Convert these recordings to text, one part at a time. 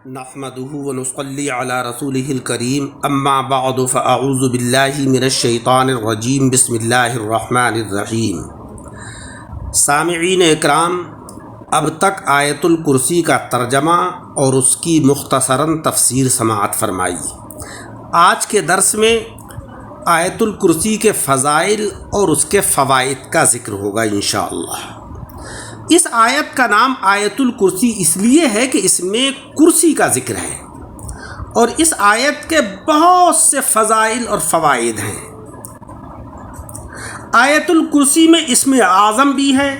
نحمده ونصلي على رسوله الكريم اما بعد فاعوذ بالله من الشیطان الرجیم بسم اللہ الرحمن الرحیم۔ سامعین اکرام، اب تک آیت الکرسی کا ترجمہ اور اس کی مختصراً تفسیر سماعت فرمائی۔ آج کے درس میں آیت الکرسی کے فضائل اور اس کے فوائد کا ذکر ہوگا انشاءاللہ۔ اس آیت کا نام آیت الکرسی اس لیے ہے کہ اس میں کرسی کا ذکر ہے، اور اس آیت کے بہت سے فضائل اور فوائد ہیں۔ آیت الکرسی میں اسم اعظم بھی ہے،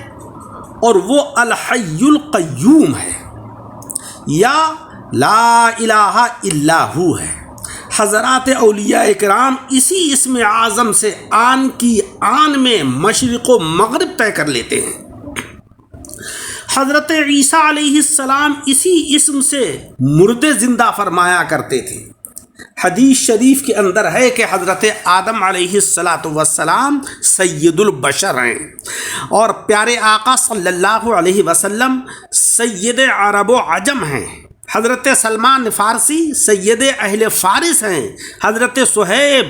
اور وہ الحی القیوم ہے یا لا الہ الا ہو ہے۔ حضرات اولیاء کرام اسی اسم اعظم سے آن کی آن میں مشرق و مغرب طے کر لیتے ہیں۔ حضرت عیسیٰ علیہ السلام اسی اسم سے مردے زندہ فرمایا کرتے تھے۔ حدیث شریف کے اندر ہے کہ حضرت آدم علیہ السلام سید البشر ہیں، اور پیارے آقا صلی اللہ علیہ وسلم سید عرب و عجم ہیں۔ حضرت سلمان فارسی سید اہل فارس ہیں، حضرت صہیب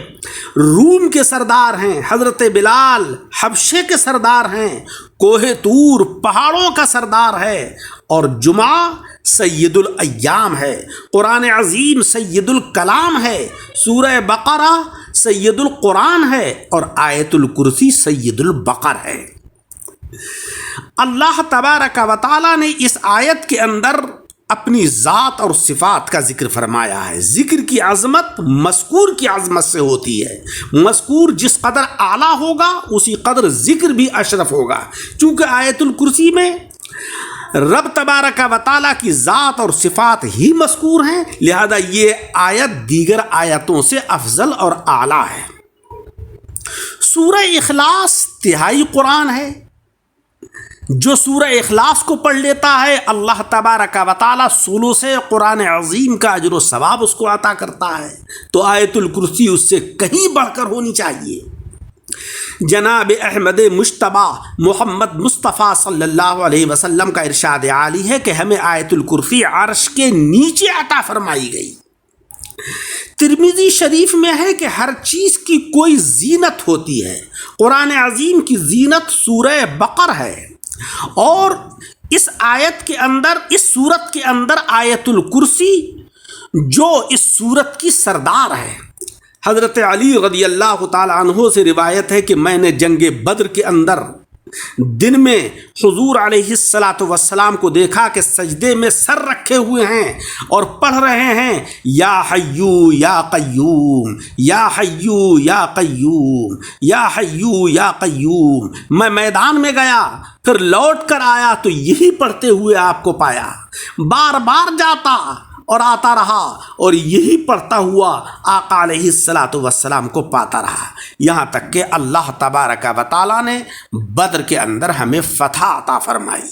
روم کے سردار ہیں، حضرت بلال حبشے کے سردار ہیں، کوہ طور پہاڑوں کا سردار ہے، اور جمعہ سید الایام ہے، قرآن عظیم سید الکلام ہے، سورہ بقرہ سید القرآن ہے، اور آیت الکرسی سید البقر ہے۔ اللہ تبارک و تعالی نے اس آیت کے اندر اپنی ذات اور صفات کا ذکر فرمایا ہے۔ ذکر کی عظمت مذکور کی عظمت سے ہوتی ہے۔ مذکور جس قدر اعلیٰ ہوگا اسی قدر ذکر بھی اشرف ہوگا۔ چونکہ آیت الکرسی میں رب تبارک و تعالیٰ کی ذات اور صفات ہی مذکور ہیں، لہذا یہ آیت دیگر آیتوں سے افضل اور اعلیٰ ہے۔ سورہ اخلاص تہائی قرآن ہے۔ جو سورہ اخلاص کو پڑھ لیتا ہے اللہ تبارک و تعالیٰ ثلث قرآن عظیم کا اجر و ثواب اس کو عطا کرتا ہے، تو آیت الکرسی اس سے کہیں بڑھ کر ہونی چاہیے۔ جناب احمد مجتبیٰ محمد مصطفیٰ صلی اللہ علیہ وسلم کا ارشاد عالی ہے کہ ہمیں آیت الکرسی عرش کے نیچے عطا فرمائی گئی۔ ترمذی شریف میں ہے کہ ہر چیز کی کوئی زینت ہوتی ہے۔ قرآن عظیم کی زینت سورہ بقر ہے، اور اس آیت کے اندر، اس سورت کے اندر آیت الکرسی جو اس سورت کی سردار ہے۔ حضرت علی رضی اللہ تعالی عنہ سے روایت ہے کہ میں نے جنگ بدر کے اندر دن میں حضور علیہ السلام کو دیکھا کہ سجدے میں سر رکھے ہوئے ہیں اور پڑھ رہے ہیں یا حیو یا قیوم، یا حیو یا قیوم، یا حیو یا قیوم۔ میں میدان میں گیا، پھر لوٹ کر آیا تو یہی پڑھتے ہوئے آپ کو پایا۔ بار بار جاتا اور آتا رہا اور یہی پڑھتا ہوا آقا علیہ السلام کو پاتا رہا، یہاں تک کہ اللہ تبارک و تعالیٰ نے بدر کے اندر ہمیں فتح عطا فرمائی۔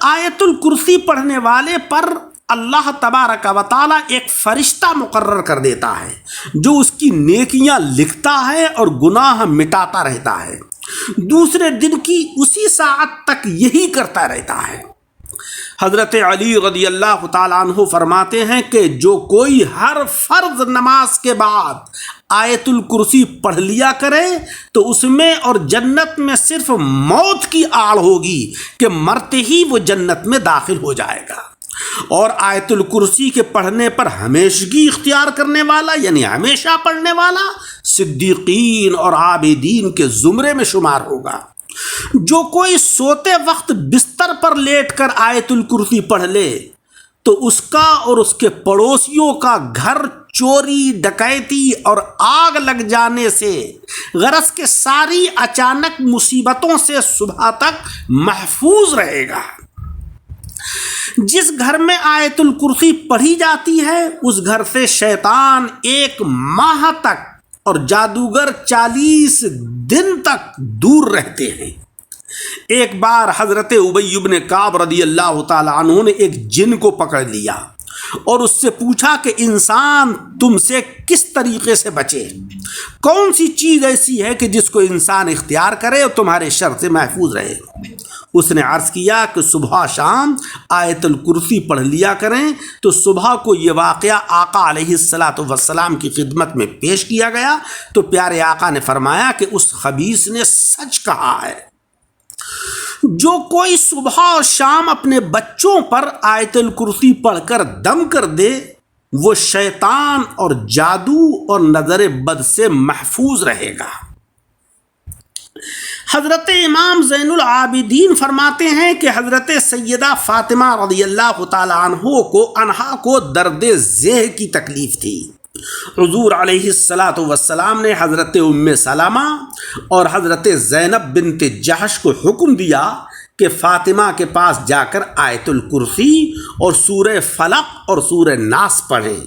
آیت الکرسی پڑھنے والے پر اللہ تبارک و تعالیٰ ایک فرشتہ مقرر کر دیتا ہے جو اس کی نیکیاں لکھتا ہے اور گناہ مٹاتا رہتا ہے۔ دوسرے دن کی اسی ساعت تک یہی کرتا رہتا ہے۔ حضرت علی رضی اللہ تعالیٰ عنہ فرماتے ہیں کہ جو کوئی ہر فرض نماز کے بعد آیت الکرسی پڑھ لیا کرے تو اس میں اور جنت میں صرف موت کی آڑ ہوگی کہ مرتے ہی وہ جنت میں داخل ہو جائے گا، اور آیت الکرسی کے پڑھنے پر ہمیشگی اختیار کرنے والا یعنی ہمیشہ پڑھنے والا صدیقین اور عابدین کے زمرے میں شمار ہوگا۔ جو کوئی سوتے وقت بستر پر لیٹ کر آیت الکرسی پڑھ لے تو اس کا اور اس کے پڑوسیوں کا گھر چوری، ڈکیتی اور آگ لگ جانے سے، غرض کے ساری اچانک مصیبتوں سے صبح تک محفوظ رہے گا۔ جس گھر میں آیت الکرسی پڑھی جاتی ہے اس گھر سے شیطان 1 ماہ تک اور جادوگر 40 دن تک دور رہتے ہیں۔ ایک بار حضرت ابی بن کعب رضی اللہ تعالی عنہ نے ایک جن کو پکڑ لیا اور اس سے پوچھا کہ انسان تم سے کس طریقے سے بچے، کون سی چیز ایسی ہے کہ جس کو انسان اختیار کرے اور تمہارے شر سے محفوظ رہے۔ اس نے عرض کیا کہ صبح شام آیت الکرسی پڑھ لیا کریں۔ تو صبح کو یہ واقعہ آقا علیہ السلام کی خدمت میں پیش کیا گیا تو پیارے آقا نے فرمایا کہ اس خبیث نے سچ کہا ہے، جو کوئی صبح اور شام اپنے بچوں پر آیت الکرسی پڑھ کر دم کر دے وہ شیطان اور جادو اور نظر بد سے محفوظ رہے گا۔ حضرت امام زین العابدین فرماتے ہیں کہ حضرت سیدہ فاطمہ رضی اللہ تعالی عنہا کو درد ذیل کی تکلیف تھی۔ حضور علیہ السلام نے حضرت ام سلمہ اور حضرت زینب بنت جحش کو حکم دیا کہ فاطمہ کے پاس جا کر آیت الکرسی اور سورہ فلق اور سورہ ناس پڑھیں۔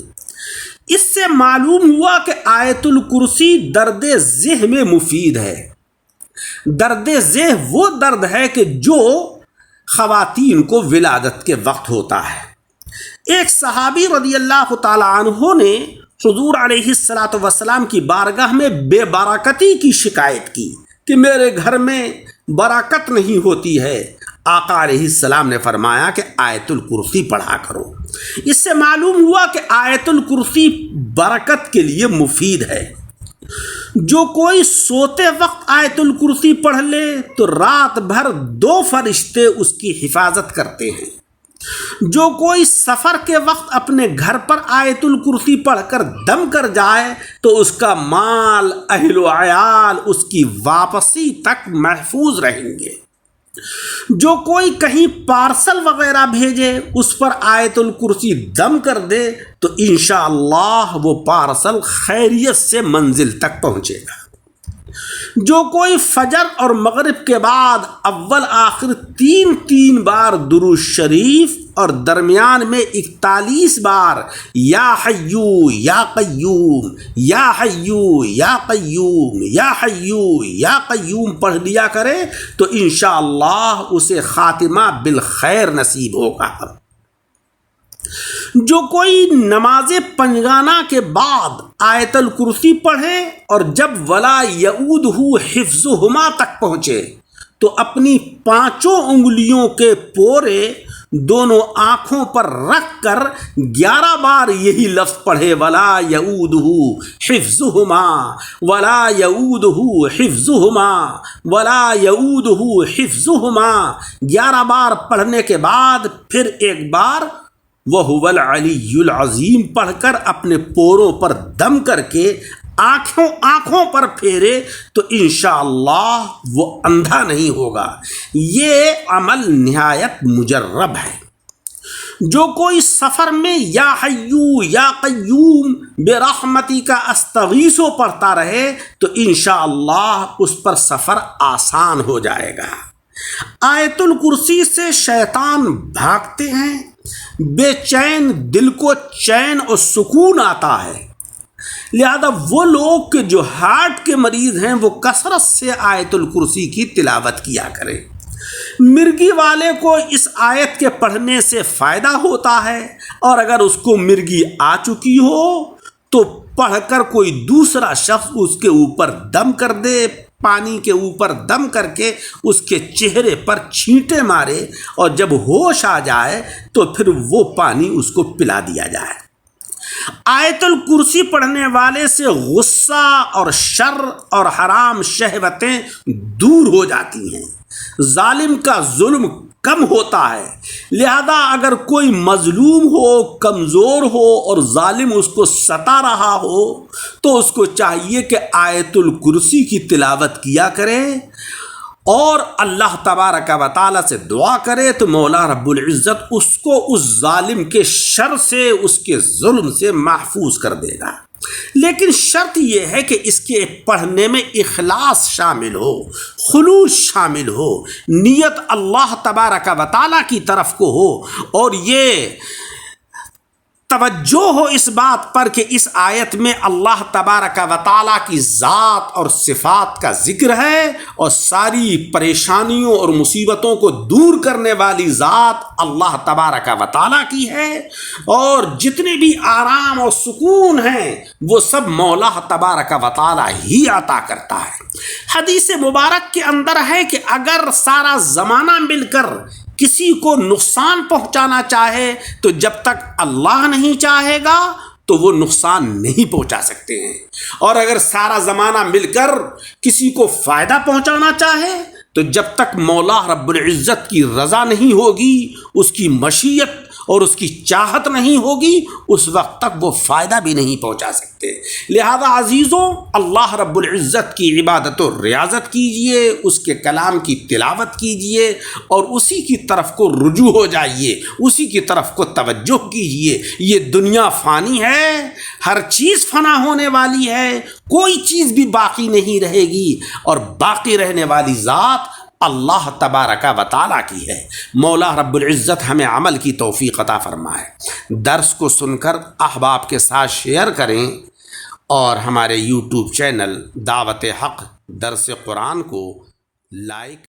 اس سے معلوم ہوا کہ آیت الکرسی درد ذیل میں مفید ہے۔ درد ذیل وہ درد ہے کہ جو خواتین کو ولادت کے وقت ہوتا ہے۔ ایک صحابی رضی اللہ تعالی عنہ نے حضور علیہ السلام کی بارگاہ میں بے برکتی کی شکایت کی کہ میرے گھر میں برکت نہیں ہوتی ہے۔ آقا علیہ السلام نے فرمایا کہ آیت الکرسی پڑھا کرو۔ اس سے معلوم ہوا کہ آیت الکرسی برکت کے لیے مفید ہے۔ جو کوئی سوتے وقت آیت الکرسی پڑھ لے تو رات بھر 2 فرشتے اس کی حفاظت کرتے ہیں۔ جو کوئی سفر کے وقت اپنے گھر پر آیت الکرسی پڑھ کر دم کر جائے تو اس کا مال، اہل و عیال اس کی واپسی تک محفوظ رہیں گے۔ جو کوئی کہیں پارسل وغیرہ بھیجے اس پر آیت الکرسی دم کر دے تو انشاءاللہ وہ پارسل خیریت سے منزل تک پہنچے گا۔ جو کوئی فجر اور مغرب کے بعد اول آخر 3 بار درود شریف اور درمیان میں 41 بار یا حیو یا قیوم یا حیو یا قیوم یا حیو یا قیوم پڑھ لیا کرے تو انشاءاللہ اسے خاتمہ بالخیر نصیب ہوگا۔ جو کوئی نماز پنجگانہ کے بعد آیت الکرسی پڑھے اور جب ولا یعودہ حفظہما تک پہنچے تو اپنی 5 انگلیوں کے پورے دونوں آنکھوں پر رکھ کر 11 بار یہی لفظ پڑھے، ولا یعودہ حفظہما ولا یعودہ حفظہما ولا یعودہ حفظہما 11 بار پڑھنے کے بعد پھر ایک بار وَهُوَ الْعَلِيُّ الْعَظِيمُ پڑھ کر اپنے پوروں پر دم کر کے آنکھوں پر پھیرے تو انشاءاللہ وہ اندھا نہیں ہوگا۔ یہ عمل نہایت مجرب ہے۔ جو کوئی سفر میں یا حیو یا قیوم برحمتک استغیث پڑھتا رہے تو انشاءاللہ اس پر سفر آسان ہو جائے گا۔ آیت الکرسی سے شیطان بھاگتے ہیں، بے چین دل کو چین اور سکون آتا ہے۔ لہذا وہ لوگ کہ جو ہارٹ کے مریض ہیں وہ کثرت سے آیت الکرسی کی تلاوت کیا کریں۔ مرگی والے کو اس آیت کے پڑھنے سے فائدہ ہوتا ہے، اور اگر اس کو مرگی آ چکی ہو تو پڑھ کر کوئی دوسرا شخص اس کے اوپر دم کر دے، پانی کے اوپر دم کر کے اس کے چہرے پر چھینٹے مارے، اور جب ہوش آ جائے تو پھر وہ پانی اس کو پلا دیا جائے۔ آیت الکرسی پڑھنے والے سے غصہ اور شر اور حرام شہوتیں دور ہو جاتی ہیں، ظالم کا ظلم کم ہوتا ہے۔ لہذا اگر کوئی مظلوم ہو، کمزور ہو اور ظالم اس کو ستا رہا ہو تو اس کو چاہیے کہ آیت الکرسی کی تلاوت کیا کرے اور اللہ تبارک و تعالیٰ سے دعا کرے تو مولا رب العزت اس کو اس ظالم کے شر سے، اس کے ظلم سے محفوظ کر دے گا۔ لیکن شرط یہ ہے کہ اس کے پڑھنے میں اخلاص شامل ہو، خلوص شامل ہو، نیت اللہ تبارک و تعالیٰ کی طرف کو ہو، اور یہ توجہ ہو اس بات پر کہ اس آیت میں اللہ تبارک و تعالیٰ کی ذات اور صفات کا ذکر ہے، اور ساری پریشانیوں اور مصیبتوں کو دور کرنے والی ذات اللہ تبارک و تعالیٰ کی ہے، اور جتنے بھی آرام اور سکون ہیں وہ سب مولا تبارک و تعالیٰ ہی عطا کرتا ہے۔ حدیث مبارک کے اندر ہے کہ اگر سارا زمانہ مل کر کسی کو نقصان پہنچانا چاہے تو جب تک اللہ نہیں چاہے گا تو وہ نقصان نہیں پہنچا سکتے ہیں، اور اگر سارا زمانہ مل کر کسی کو فائدہ پہنچانا چاہے تو جب تک مولا رب العزت کی رضا نہیں ہوگی، اس کی مشیت اور اس کی چاہت نہیں ہوگی، اس وقت تک وہ فائدہ بھی نہیں پہنچا سکتے۔ لہذا عزیزوں، اللہ رب العزت کی عبادت و ریاضت کیجئے، اس کے کلام کی تلاوت کیجئے، اور اسی کی طرف کو رجوع ہو جائیے، اسی کی طرف کو توجہ کیجئے۔ یہ دنیا فانی ہے، ہر چیز فنا ہونے والی ہے، کوئی چیز بھی باقی نہیں رہے گی، اور باقی رہنے والی ذات اللہ تبارک و تعالیٰ کی ہے۔ مولا رب العزت ہمیں عمل کی توفیق عطا فرمائے۔ درس کو سن کر احباب کے ساتھ شیئر کریں، اور ہمارے یوٹیوب چینل دعوت حق درس قرآن کو لائک